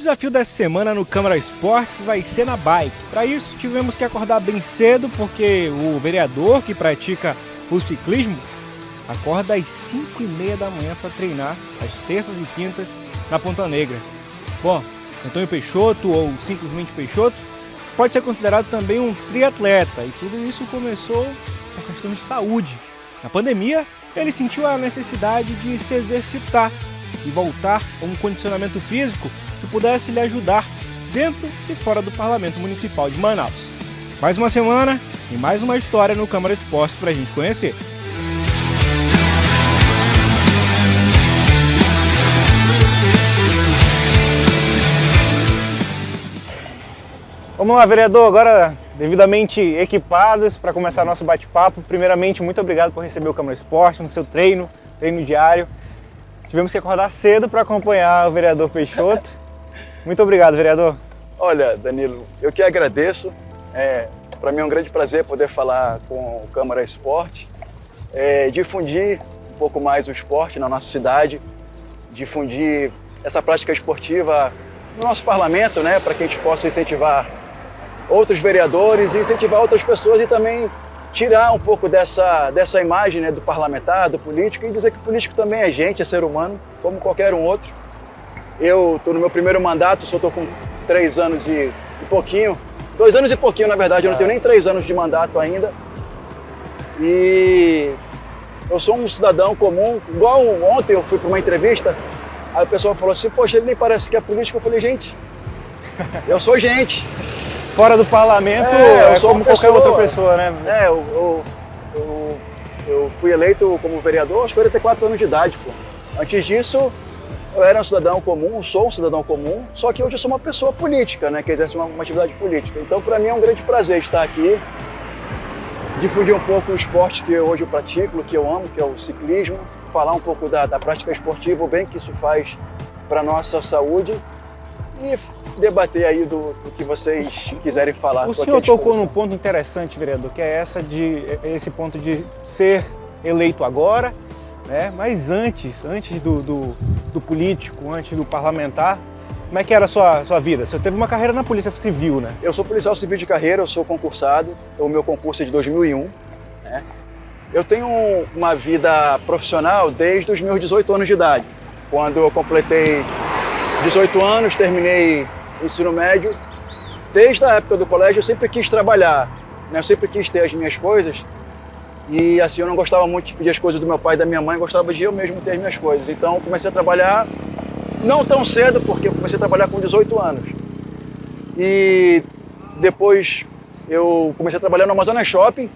desafio dessa semana no Câmara Esportes vai ser na bike. Para isso, tivemos que acordar bem cedo, porque o vereador que pratica o ciclismo acorda às 5h30 da manhã para treinar às terças e quintas na Ponta Negra. Bom, Antônio Peixoto, ou simplesmente Peixoto, pode ser considerado também um triatleta, e tudo isso começou por questão de saúde. Na pandemia, ele sentiu a necessidade de se exercitar e voltar a um condicionamento físico que pudesse lhe ajudar dentro e fora do Parlamento Municipal de Manaus. Mais uma semana e mais uma história no Câmara Esportes para a gente conhecer. Vamos lá, vereador, agora devidamente equipados para começar nosso bate-papo. Primeiramente, muito obrigado por receber o Câmara Esportes no seu treino diário. Tivemos que acordar cedo para acompanhar o vereador Peixoto. Muito obrigado, vereador. Olha, Danilo, eu que agradeço. Para mim é um grande prazer poder falar com o Câmara Esporte, difundir um pouco mais o esporte na nossa cidade, difundir essa prática esportiva no nosso parlamento, né, para que a gente possa incentivar outros vereadores, incentivar outras pessoas e também tirar um pouco dessa imagem, né, do parlamentar, do político, e dizer que o político também é gente, é ser humano, como qualquer um outro. Eu estou no meu primeiro mandato, só estou com 3 anos e pouquinho, 2 anos e pouquinho na verdade, eu não tenho nem 3 anos de mandato ainda. E eu sou um cidadão comum, igual ontem eu fui para uma entrevista, aí o pessoal falou assim, poxa, ele nem parece que é político. Eu falei, gente, eu sou gente. Fora do parlamento, eu sou como qualquer outra pessoa, né? Eu fui eleito como vereador aos 44 anos de idade, pô. Antes disso, eu era um cidadão comum, sou um cidadão comum, só que hoje eu sou uma pessoa política, né, que exerce uma atividade política. Então, para mim é um grande prazer estar aqui, difundir um pouco o esporte que hoje eu pratico, que eu amo, que é o ciclismo, falar um pouco da prática esportiva, o bem que isso faz para a nossa saúde e debater aí do que vocês quiserem falar. O senhor tocou num ponto interessante, vereador, que é esse ponto de ser eleito agora, né? Mas antes do político, antes do parlamentar, como é que era a sua vida? Você teve uma carreira na Polícia Civil, né? Eu sou policial civil de carreira, eu sou concursado, o meu concurso é de 2001, né? Eu tenho uma vida profissional desde os meus 18 anos de idade. Quando eu completei 18 anos, terminei o ensino médio. Desde a época do colégio eu sempre quis trabalhar, né? Eu sempre quis ter as minhas coisas. E assim, eu não gostava muito de pedir as coisas do meu pai e da minha mãe, gostava de eu mesmo ter as minhas coisas. Então eu comecei a trabalhar, não tão cedo, porque eu comecei a trabalhar com 18 anos. E depois eu comecei a trabalhar no Amazonas Shopping,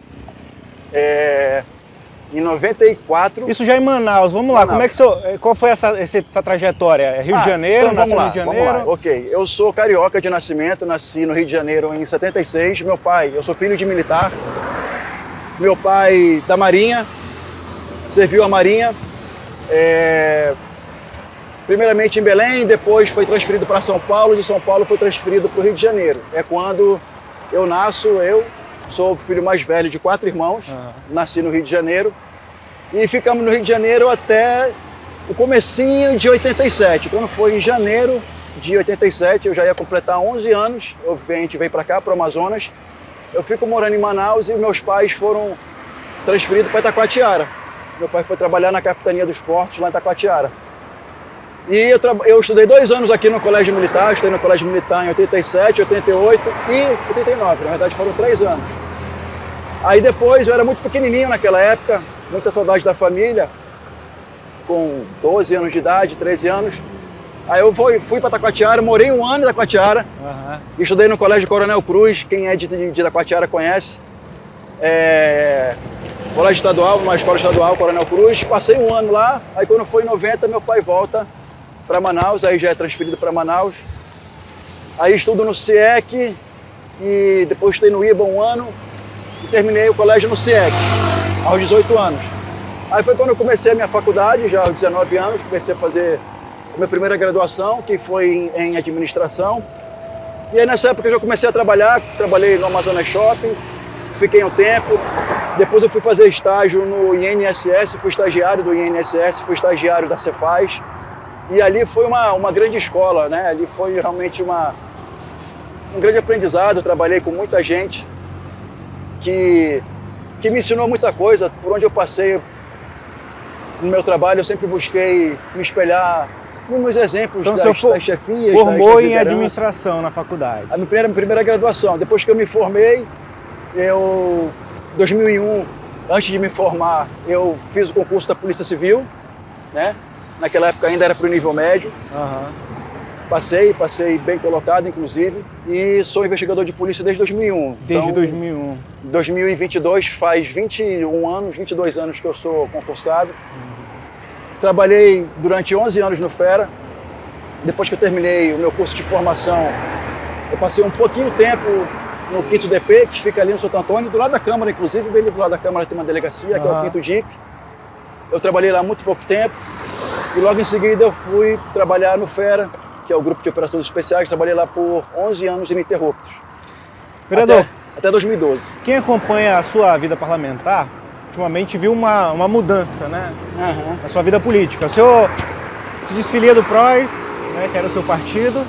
em 94. Isso já em Manaus, vamos lá, como é que qual foi essa trajetória? Rio de Janeiro, então nasceu no Rio de Janeiro? Vamos lá, ok. Eu sou carioca de nascimento, nasci no Rio de Janeiro em 76. Meu pai, eu sou filho de militar. Meu pai da Marinha, serviu a Marinha, primeiramente em Belém, depois foi transferido para São Paulo, de São Paulo foi transferido para o Rio de Janeiro. É quando eu nasço, eu sou o filho mais velho de 4 irmãos, nasci no Rio de Janeiro e ficamos no Rio de Janeiro até o comecinho de 87. Quando foi em janeiro de 87, eu já ia completar 11 anos, a gente veio para cá, para o Amazonas. Eu fico morando em Manaus e meus pais foram transferidos para Itacoatiara. Meu pai foi trabalhar na Capitania dos Portos, lá em Itacoatiara. E eu estudei 2 anos aqui no Colégio Militar, estudei no Colégio Militar em 87, 88 e 89, na verdade foram 3 anos. Aí depois, eu era muito pequenininho naquela época, muita saudade da família, com 12 anos de idade, 13 anos. Aí eu fui para Itacoatiara, morei 1 ano em Itacoatiara, estudei no Colégio Coronel Cruz, quem é de Itacoatiara conhece. Colégio estadual, uma escola estadual, Coronel Cruz, passei 1 ano lá, aí quando foi em 90, meu pai volta para Manaus, aí já é transferido para Manaus. Aí estudo no CIEC e depois estudei no IBA 1 ano e terminei o colégio no CIEC, aos 18 anos. Aí foi quando eu comecei a minha faculdade, já aos 19 anos, comecei a fazer a minha primeira graduação, que foi em administração. E aí nessa época eu já comecei a trabalhar, trabalhei no Amazonas Shopping, fiquei um tempo. Depois eu fui fazer estágio no INSS, fui estagiário do INSS, fui estagiário da Cefaz. E ali foi uma grande escola, né? Ali foi realmente um grande aprendizado. Eu trabalhei com muita gente que me ensinou muita coisa. Por onde eu passei no meu trabalho, eu sempre busquei me espelhar nos exemplos então, das chefias. Formou em administração na faculdade? A minha primeira graduação. Depois que eu me formei, em 2001, antes de me formar, eu fiz o concurso da Polícia Civil, né? Naquela época ainda era para o nível médio. Passei bem colocado, inclusive, e sou investigador de polícia desde 2001. Desde 2001. 2022 faz 22 anos que eu sou concursado. Trabalhei durante 11 anos no FERA. Depois que eu terminei o meu curso de formação, eu passei um pouquinho de tempo no 5º DP, que fica ali no Santo Antônio, do lado da Câmara, inclusive, bem do lado da Câmara tem uma delegacia, que é o 5º DIP. Eu trabalhei lá há muito pouco tempo, e logo em seguida eu fui trabalhar no FERA, que é o Grupo de Operações Especiais. Trabalhei lá por 11 anos ininterruptos. Vereador, até 2012. Quem acompanha a sua vida parlamentar, ultimamente viu uma mudança, né? Na sua vida política. O senhor se desfilia do PROS, né, que era o seu partido,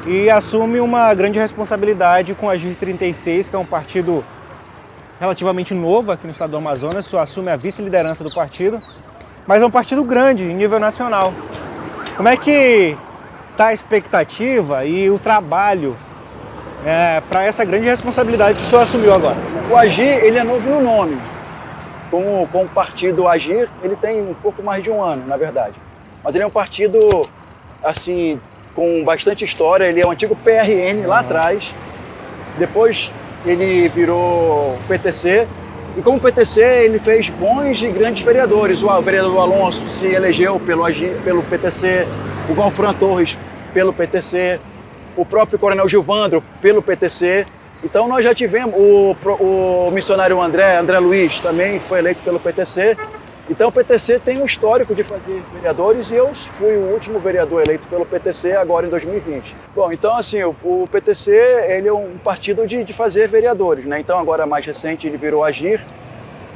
e assume uma grande responsabilidade com a AGIR 36, que é um partido relativamente novo aqui no estado do Amazonas. O senhor assume a vice-liderança do partido, mas é um partido grande em nível nacional. Como é que está a expectativa e o trabalho para essa grande responsabilidade que o senhor assumiu agora? O AGIR, ele é novo no nome. Com o partido AGIR, ele tem um pouco mais de um ano, na verdade. Mas ele é um partido, assim, com bastante história. Ele é um antigo PRN lá atrás. Depois ele virou PTC. E como PTC, ele fez bons e grandes vereadores. O vereador Alonso se elegeu pelo AGIR, pelo PTC. O Galfran Torres pelo PTC. O próprio Coronel Gilvandro pelo PTC. Então nós já tivemos o missionário André Luiz também foi eleito pelo PTC. Então o PTC tem um histórico de fazer vereadores e eu fui o último vereador eleito pelo PTC agora em 2020. Bom, então assim, o PTC ele é um partido de fazer vereadores, né? Então agora mais recente ele virou AGIR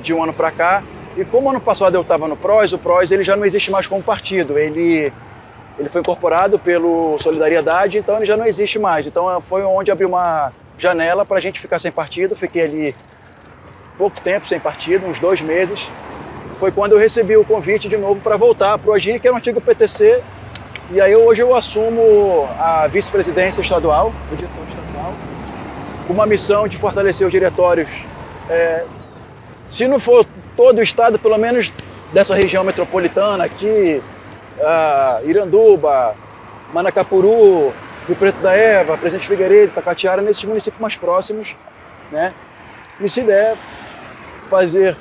de um ano para cá. E como ano passado eu estava no PROS, o PROS ele já não existe mais como partido. Ele foi incorporado pelo Solidariedade, então ele já não existe mais. Então foi onde abriu uma janela para a gente ficar sem partido. Fiquei ali pouco tempo sem partido, uns 2 meses. Foi quando eu recebi o convite de novo para voltar para o AGIR, que era um antigo PTC. E aí hoje eu assumo a vice-presidência estadual, o diretor estadual, com uma missão de fortalecer os diretórios. Se não for todo o estado, pelo menos dessa região metropolitana aqui, Iranduba, Manacapuru, Rio Preto da Eva, Presidente Figueiredo, Itacatiara, nesses municípios mais próximos, né? E se der, fazer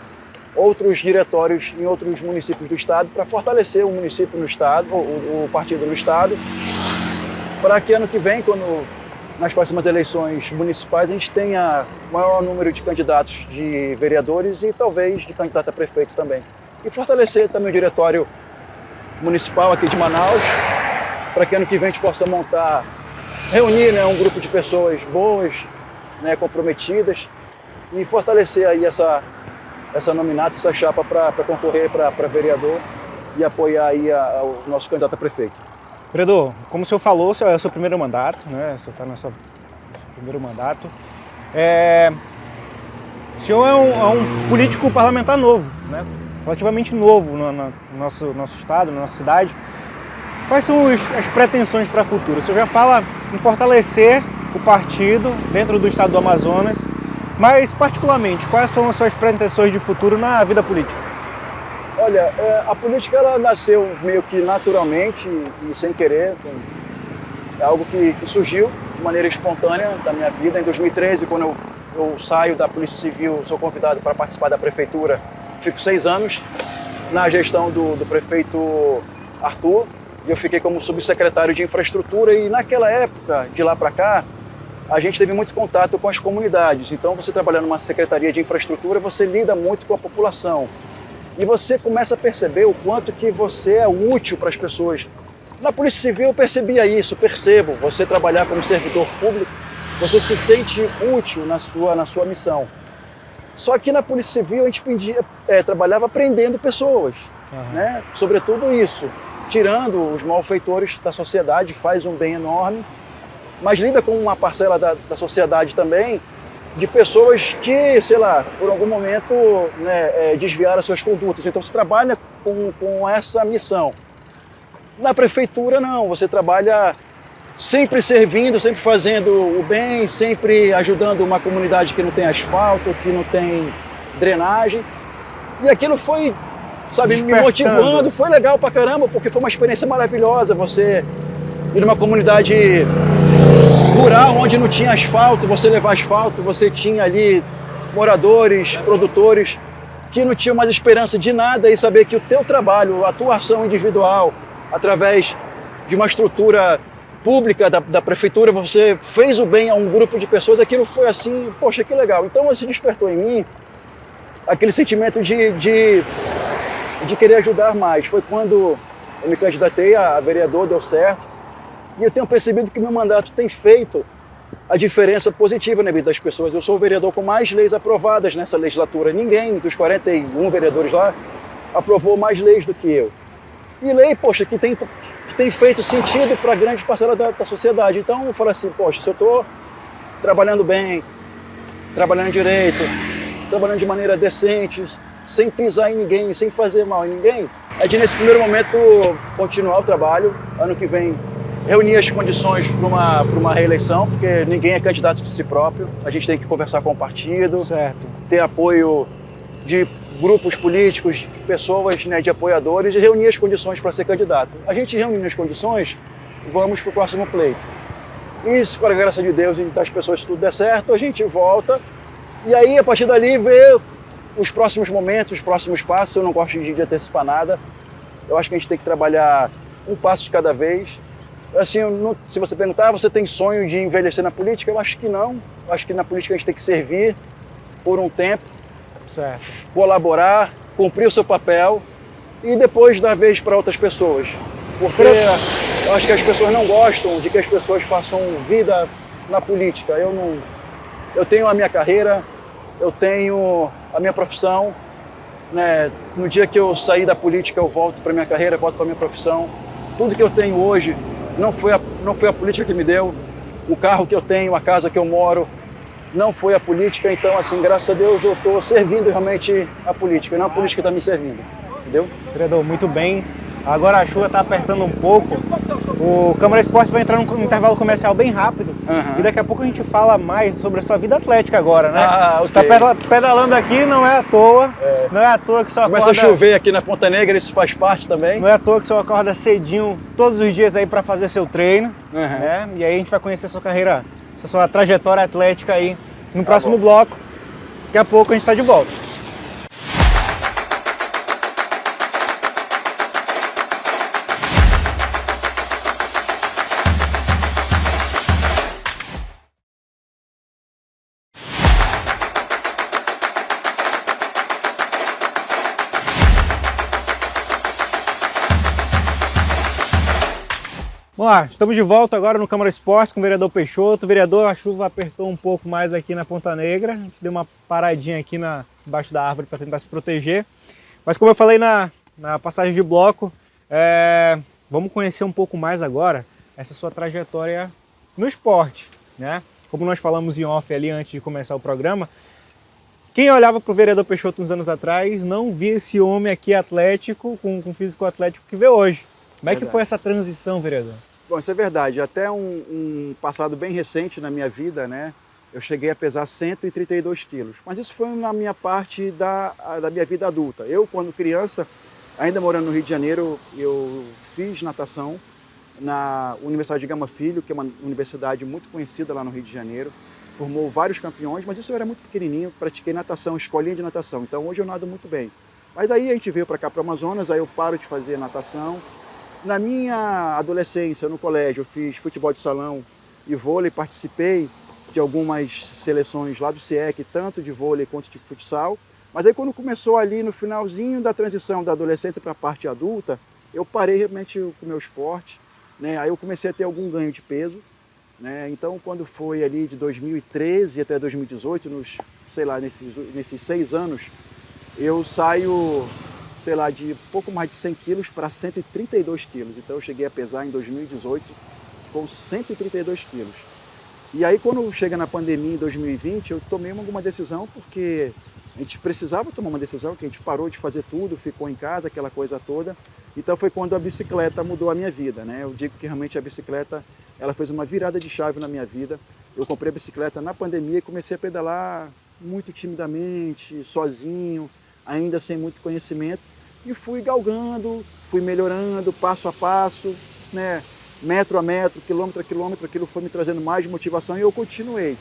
outros diretórios em outros municípios do estado para fortalecer o município no estado, o partido no estado, para que ano que vem, quando nas próximas eleições municipais, a gente tenha maior número de candidatos de vereadores e talvez de candidato a prefeito também. E fortalecer também o diretório municipal aqui de Manaus, para que ano que vem a gente possa reunir, né, um grupo de pessoas boas, né, comprometidas, e fortalecer aí essa nominata, essa chapa para concorrer para vereador e apoiar aí o nosso candidato a prefeito. Vereador, como o senhor falou, é o seu primeiro mandato, né? O senhor está no seu primeiro mandato. O senhor é um político parlamentar novo, né? Relativamente novo no nosso estado, na nossa cidade. Quais são as pretensões para o futuro? O senhor já fala em fortalecer o partido dentro do estado do Amazonas, mas particularmente, quais são as suas pretensões de futuro na vida política? Olha, a política ela nasceu meio que naturalmente e sem querer. É algo que surgiu de maneira espontânea da minha vida. Em 2013, quando eu saio da Polícia Civil, sou convidado para participar da prefeitura. Fico 6 anos na gestão do prefeito Arthur. E eu fiquei como subsecretário de infraestrutura e naquela época, de lá para cá, a gente teve muito contato com as comunidades. Então, você trabalhando numa secretaria de infraestrutura, você lida muito com a população. E você começa a perceber o quanto que você é útil para as pessoas. Na Polícia Civil eu percebia isso, percebo. Você trabalhar como servidor público, você se sente útil na sua missão. Só que na Polícia Civil a gente trabalhava prendendo pessoas, né? Sobretudo isso. tirando os malfeitores da sociedade, faz um bem enorme, mas lida com uma parcela da sociedade também, de pessoas que, sei lá, por algum momento, né, desviaram as suas condutas. Então você trabalha com essa missão. Na prefeitura não, você trabalha sempre servindo, sempre fazendo o bem, sempre ajudando uma comunidade que não tem asfalto, que não tem drenagem. E aquilo foi, sabe, me motivando, foi legal pra caramba, porque foi uma experiência maravilhosa. Você ir numa comunidade rural onde não tinha asfalto, você levar asfalto, você tinha ali moradores, produtores que não tinham mais esperança de nada e saber que o teu trabalho, a tua ação individual, através de uma estrutura pública da prefeitura, você fez o bem a um grupo de pessoas, aquilo foi assim, poxa, que legal. Então isso despertou em mim aquele sentimento de querer ajudar mais. Foi quando eu me candidatei a vereador, deu certo. E eu tenho percebido que meu mandato tem feito a diferença positiva na vida das pessoas. Eu sou o vereador com mais leis aprovadas nessa legislatura. Ninguém dos 41 vereadores lá aprovou mais leis do que eu. E lei, poxa, que tem feito sentido para grande parcela da sociedade. Então eu falo assim, poxa, se eu estou trabalhando bem, trabalhando direito, trabalhando de maneira decente, sem pisar em ninguém, sem fazer mal em ninguém, é de nesse primeiro momento continuar o trabalho. Ano que vem reunir as condições para uma reeleição, porque ninguém é candidato de si próprio. A gente tem que conversar com o partido, certo, ter apoio de grupos políticos, pessoas, né, de apoiadores, e reunir as condições para ser candidato. A gente reunindo as condições, vamos para o próximo pleito. E se, com a graça de Deus e das pessoas, se tudo der certo, a gente volta. E aí, a partir dali, ver os próximos momentos, os próximos passos. Eu não gosto de antecipar nada. Eu acho que a gente tem que trabalhar um passo de cada vez. Assim, se você perguntar, você tem sonho de envelhecer na política? Eu acho que não. Eu acho que na política a gente tem que servir por um tempo, certo, colaborar, cumprir o seu papel e depois dar vez para outras pessoas. Porque eu acho que as pessoas não gostam de que as pessoas façam vida na política. Eu tenho a minha carreira, eu tenho a minha profissão, né? No dia que eu sair da política, eu volto para minha carreira, volto para minha profissão. Tudo que eu tenho hoje não foi a política que me deu. O carro que eu tenho, a casa que eu moro, não foi a política. Então, assim, graças a Deus, eu estou servindo realmente a política, não a política está me servindo, entendeu? Vereador, muito bem. Agora a chuva está apertando um pouco. O Câmara Esportes vai entrar num intervalo comercial bem rápido. E daqui a pouco a gente fala mais sobre a sua vida atlética agora, né? Okay. Você está pedalando aqui, não é à toa. Não é à toa que só acorda... Começa a chover aqui na Ponta Negra, isso faz parte também. Não é à toa que você acorda cedinho todos os dias aí para fazer seu treino. Né? E aí a gente vai conhecer a sua carreira, a sua trajetória atlética aí no próximo bloco. Daqui a pouco a gente está de volta. Vamos lá, estamos de volta agora no Câmara Esportes com o vereador Peixoto. Vereador, a chuva apertou um pouco mais aqui na Ponta Negra. A gente deu uma paradinha aqui embaixo da árvore para tentar se proteger. Mas como eu falei na passagem de bloco, vamos conhecer um pouco mais agora essa sua trajetória no esporte, né? Como nós falamos em off ali antes de começar o programa, quem olhava para o vereador Peixoto uns anos atrás não via esse homem aqui atlético, com físico atlético que vê hoje. Como é que foi essa transição, vereador? Bom, isso é verdade. Até um passado bem recente na minha vida, né? Eu cheguei a pesar 132 quilos. Mas isso foi na minha parte da minha vida adulta. Eu, quando criança, ainda morando no Rio de Janeiro, eu fiz natação na Universidade de Gama Filho, que é uma universidade muito conhecida lá no Rio de Janeiro. Formou vários campeões, mas isso eu era muito pequenininho, pratiquei natação, escolinha de natação. Então hoje eu nado muito bem. Mas daí a gente veio para cá, para o Amazonas, aí eu paro de fazer natação. Na minha adolescência, no colégio, eu fiz futebol de salão e vôlei, participei de algumas seleções lá do SIEC, tanto de vôlei quanto de futsal. Mas aí quando começou ali no finalzinho da transição da adolescência para a parte adulta, eu parei realmente com o meu esporte, né? Aí eu comecei a ter algum ganho de peso, né? Então quando foi ali de 2013 até 2018, nesses 6 anos, eu saio sei lá, de pouco mais de 100 quilos para 132 quilos. Então eu cheguei a pesar em 2018 com 132 quilos. E aí quando chega na pandemia em 2020, eu tomei alguma decisão porque a gente precisava tomar uma decisão, que a gente parou de fazer tudo, ficou em casa, aquela coisa toda. Então foi quando a bicicleta mudou a minha vida, né? Eu digo que realmente a bicicleta, ela fez uma virada de chave na minha vida. Eu comprei a bicicleta na pandemia e comecei a pedalar muito timidamente, sozinho, ainda sem muito conhecimento. E fui galgando, fui melhorando passo a passo, né? Metro a metro, quilômetro a quilômetro, aquilo foi me trazendo mais motivação e eu continuei.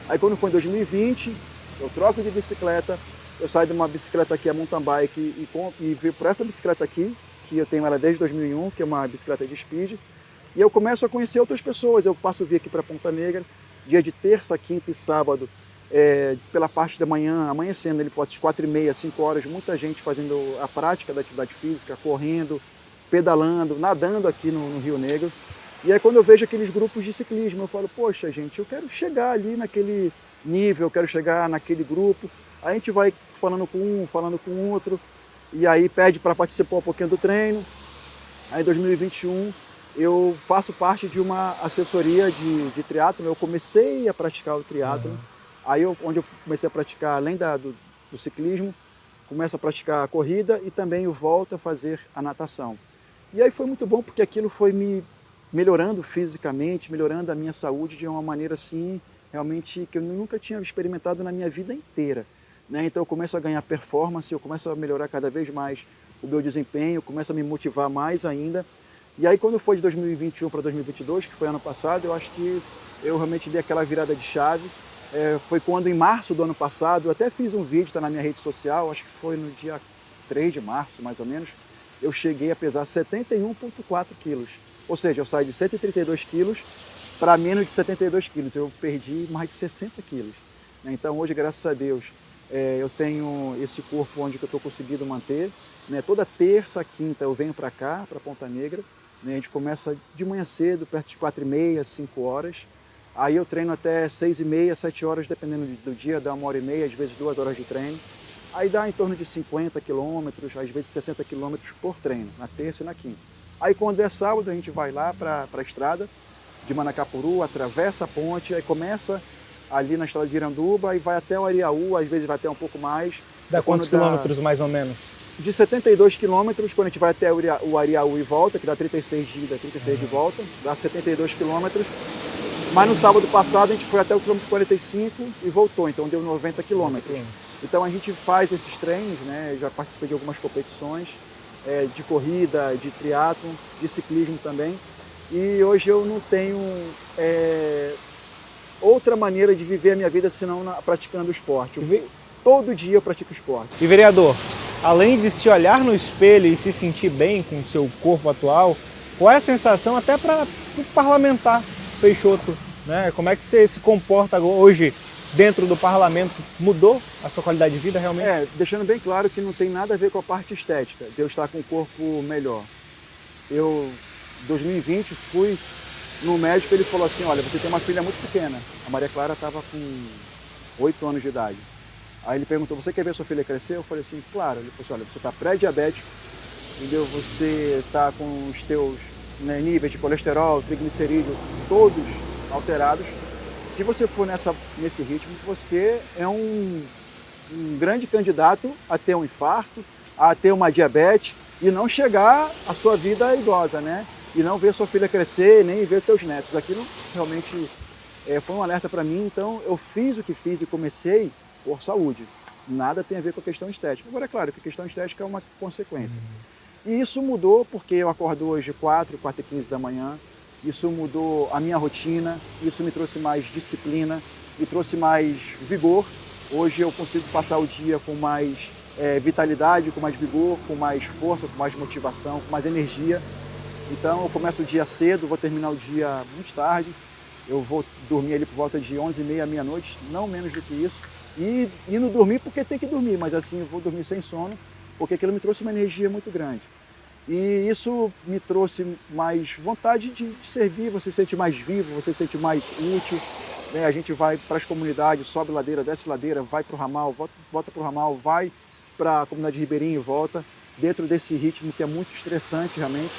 Aí quando foi em 2020, eu troco de bicicleta, eu saio de uma bicicleta aqui, a mountain bike, e veio por essa bicicleta aqui, que eu tenho ela desde 2001, que é uma bicicleta de speed, e eu começo a conhecer outras pessoas. Eu passo a vir aqui para Ponta Negra, dia de terça, quinta e sábado, pela parte da manhã, amanhecendo, ele pode ser 4h30, 5 horas, muita gente fazendo a prática da atividade física, correndo, pedalando, nadando aqui no Rio Negro. E aí quando eu vejo aqueles grupos de ciclismo, eu falo, poxa gente, eu quero chegar ali naquele nível, eu quero chegar naquele grupo. Aí a gente vai falando com um, falando com outro, e aí pede para participar um pouquinho do treino. Aí em 2021 eu faço parte de uma assessoria de triatlon, eu comecei a praticar o triatlon. Aí onde eu comecei a praticar, além do ciclismo, começo a praticar a corrida e também eu volto a fazer a natação. E aí foi muito bom porque aquilo foi me melhorando fisicamente, melhorando a minha saúde de uma maneira assim, realmente que eu nunca tinha experimentado na minha vida inteira, né? Então eu começo a ganhar performance, eu começo a melhorar cada vez mais o meu desempenho, começo a me motivar mais ainda. E aí quando foi de 2021 para 2022, que foi ano passado, eu acho que eu realmente dei aquela virada de chave. Foi quando em março do ano passado, eu até fiz um vídeo, está na minha rede social, acho que foi no dia 3 de março mais ou menos, eu cheguei a pesar 71,4 quilos. Ou seja, eu saí de 132 quilos para menos de 72 quilos. Eu perdi mais de 60 quilos. Então hoje, graças a Deus, eu tenho esse corpo onde eu estou conseguindo manter. Toda terça, quinta eu venho para cá, para Ponta Negra. A gente começa de manhã cedo, perto de 4h30, 5 horas. Aí eu treino até 6h30, 7 horas, dependendo do dia, dá 1h30, às vezes 2 horas de treino. Aí dá em torno de 50 quilômetros, às vezes 60 quilômetros por treino, na terça e na quinta. Aí quando é sábado, a gente vai lá para a estrada de Manacapuru, atravessa a ponte, aí começa ali na estrada de Iranduba e vai até o Ariaú, às vezes vai até um pouco mais. Dá quantos quilômetros mais ou menos? De 72 quilômetros, quando a gente vai até o Ariaú e volta, que dá 36 de ida, 36 de volta, dá 72 quilômetros. Mas no sábado passado a gente foi até o quilômetro 45 e voltou, então deu 90 quilômetros. Então a gente faz esses treinos, né? Já participei de algumas competições de corrida, de triatlon, de ciclismo também. E hoje eu não tenho outra maneira de viver a minha vida senão praticando esporte. Todo dia eu pratico esporte. E vereador, além de se olhar no espelho e se sentir bem com o seu corpo atual, qual é a sensação até para o parlamentar Peixoto, né? Como é que você se comporta hoje dentro do parlamento? Mudou a sua qualidade de vida realmente? Deixando bem claro que não tem nada a ver com a parte estética, de eu estar com o corpo melhor. Eu, em 2020, fui no médico, ele falou assim, olha, você tem uma filha muito pequena. A Maria Clara estava com 8 anos de idade. Aí ele perguntou, você quer ver sua filha crescer? Eu falei assim, claro. Ele falou assim, olha, você está pré-diabético, entendeu? Você está com os teus níveis de colesterol, triglicerídeo, todos alterados. Se você for nesse ritmo, você é um grande candidato a ter um infarto, a ter uma diabetes e não chegar à sua vida idosa, né? E não ver sua filha crescer, nem ver teus netos. Aquilo realmente foi um alerta para mim, então eu fiz o que fiz e comecei por saúde. Nada tem a ver com a questão estética. Agora, é claro que a questão estética é uma consequência. E isso mudou porque eu acordo hoje 4h15 da manhã, isso mudou a minha rotina, isso me trouxe mais disciplina, me trouxe mais vigor. Hoje eu consigo passar o dia com mais vitalidade, com mais vigor, com mais força, com mais motivação, com mais energia. Então eu começo o dia cedo, vou terminar o dia muito tarde, eu vou dormir ali por volta de 11h30, meia-noite, não menos do que isso. E indo dormir porque tem que dormir, mas assim eu vou dormir sem sono, porque aquilo me trouxe uma energia muito grande. E isso me trouxe mais vontade de servir, você se sente mais vivo, você se sente mais útil. Né? A gente vai para as comunidades, sobe ladeira, desce ladeira, vai para o ramal, volta para o ramal, vai para a comunidade de Ribeirinho e volta. dentro desse ritmo que é muito estressante realmente,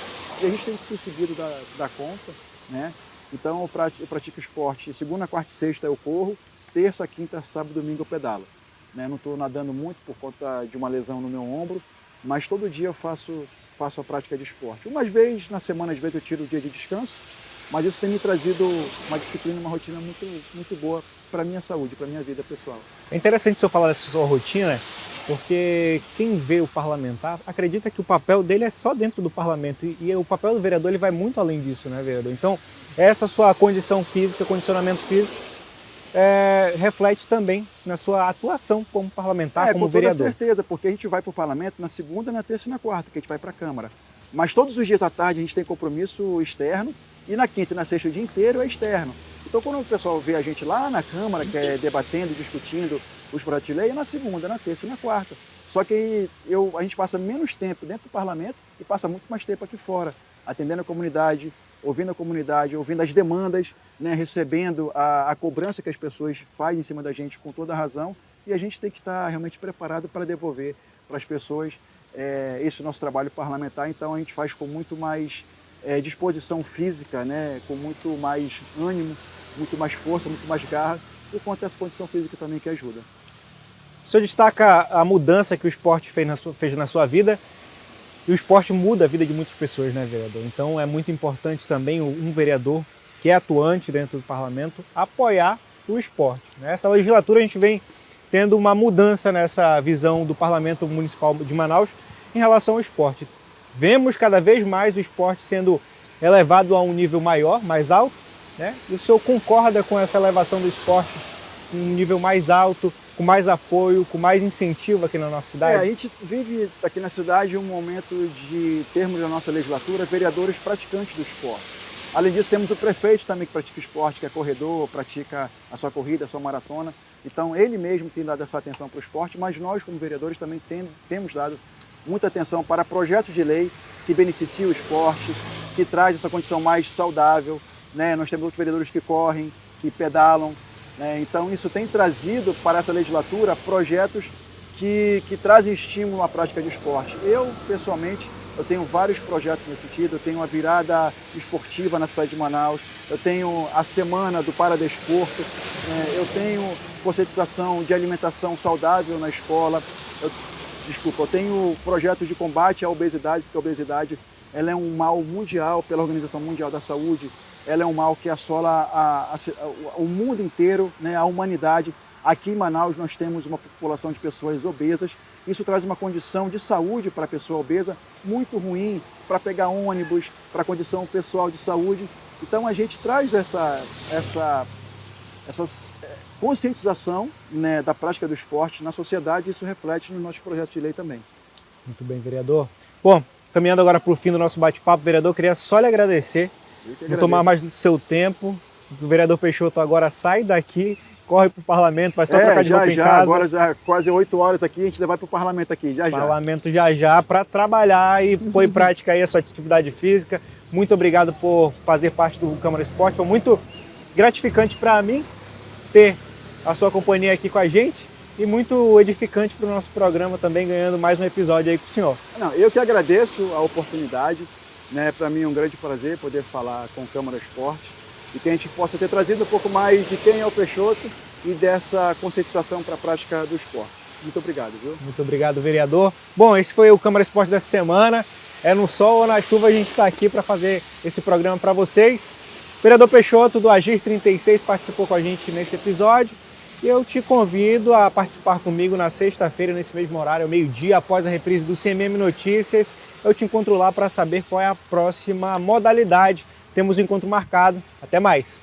e a gente tem que conseguir dar conta, né? Então eu pratico esporte, segunda, quarta e sexta eu corro, terça, quinta, sábado e domingo eu pedalo. Né? Não estou nadando muito por conta de uma lesão no meu ombro, mas todo dia eu faço a prática de esporte. Umas vezes na semana, às vezes eu tiro o dia de descanso, mas isso tem me trazido uma disciplina, uma rotina muito, muito boa para a minha saúde, para a minha vida pessoal. É interessante o senhor falar dessa sua rotina, porque quem vê o parlamentar acredita que o papel dele é só dentro do parlamento e o papel do vereador ele vai muito além disso, né, vereador? Então, essa sua condição física, condicionamento físico, reflete também na sua atuação como parlamentar, como vereador. Com certeza, porque a gente vai para o parlamento na segunda, na terça e na quarta, que a gente vai para a Câmara. Mas todos os dias à tarde a gente tem compromisso externo e na quinta e na sexta o dia inteiro é externo. Então quando o pessoal vê a gente lá na Câmara, que é debatendo, discutindo os projetos de lei, é na segunda, na terça e na quarta. Só que a gente passa menos tempo dentro do parlamento e passa muito mais tempo aqui fora, atendendo a comunidade, ouvindo as demandas, né, recebendo a cobrança que as pessoas fazem em cima da gente com toda a razão, e a gente tem que estar realmente preparado para devolver para as pessoas esse nosso trabalho parlamentar. Então a gente faz com muito mais disposição física, né, com muito mais ânimo, muito mais força, muito mais garra, por conta dessa condição física também que ajuda. O senhor destaca a mudança que o esporte fez na sua vida. E o esporte muda a vida de muitas pessoas, né, vereador? Então é muito importante também um vereador que é atuante dentro do parlamento apoiar o esporte. Nessa legislatura a gente vem tendo uma mudança nessa visão do Parlamento Municipal de Manaus em relação ao esporte. Vemos cada vez mais o esporte sendo elevado a um nível maior, mais alto, né? E o senhor concorda com essa elevação do esporte em um nível mais alto, com mais apoio, com mais incentivo aqui na nossa cidade? A gente vive aqui na cidade um momento de termos na nossa legislatura vereadores praticantes do esporte. Além disso, temos o prefeito também que pratica esporte, que é corredor, pratica a sua corrida, a sua maratona. Então, ele mesmo tem dado essa atenção para o esporte, mas nós, como vereadores, também temos dado muita atenção para projetos de lei que beneficiam o esporte, que traz essa condição mais saudável, né? Nós temos outros vereadores que correm, que pedalam, né? Então, isso tem trazido para essa legislatura projetos que trazem estímulo à prática de esporte. Eu, pessoalmente, eu tenho vários projetos nesse sentido. Eu tenho uma virada esportiva na cidade de Manaus, eu tenho a semana do paradesporto, eu tenho conscientização de alimentação saudável na escola, eu tenho projetos de combate à obesidade, porque a obesidade ela é um mal mundial pela Organização Mundial da Saúde, ela é um mal que assola o mundo inteiro, né, a humanidade. Aqui em Manaus nós temos uma população de pessoas obesas, isso traz uma condição de saúde para a pessoa obesa muito ruim, para pegar ônibus, para a condição pessoal de saúde. Então a gente traz essa conscientização, né, da prática do esporte na sociedade, e isso reflete nos nossos projetos de lei também. Muito bem, vereador. Bom, caminhando agora para o fim do nosso bate-papo, vereador, queria só lhe agradecer, não tomar mais do seu tempo. O vereador Peixoto agora sai daqui, corre para o parlamento, vai só trocar de roupa em casa. Agora já quase 8 horas aqui, a gente vai para o parlamento aqui, já. Parlamento já, para trabalhar e pôr em prática aí a sua atividade física. Muito obrigado por fazer parte do Câmara Esporte, foi muito gratificante para mim ter a sua companhia aqui com a gente e muito edificante para o nosso programa também, ganhando mais um episódio aí com o senhor. Não, eu que agradeço a oportunidade, né? Para mim é um grande prazer poder falar com o Câmara Esporte e que a gente possa ter trazido um pouco mais de quem é o Peixoto e dessa conscientização para a prática do esporte. Muito obrigado, viu? Muito obrigado, vereador. Bom, esse foi o Câmara Esporte dessa semana. É no sol ou na chuva, a gente está aqui para fazer esse programa para vocês. O vereador Peixoto, do Agir 36, participou com a gente nesse episódio. E eu te convido a participar comigo na sexta-feira, nesse mesmo horário, ao meio-dia, após a reprise do CMM Notícias. Eu te encontro lá para saber qual é a próxima modalidade. Temos um encontro marcado. Até mais!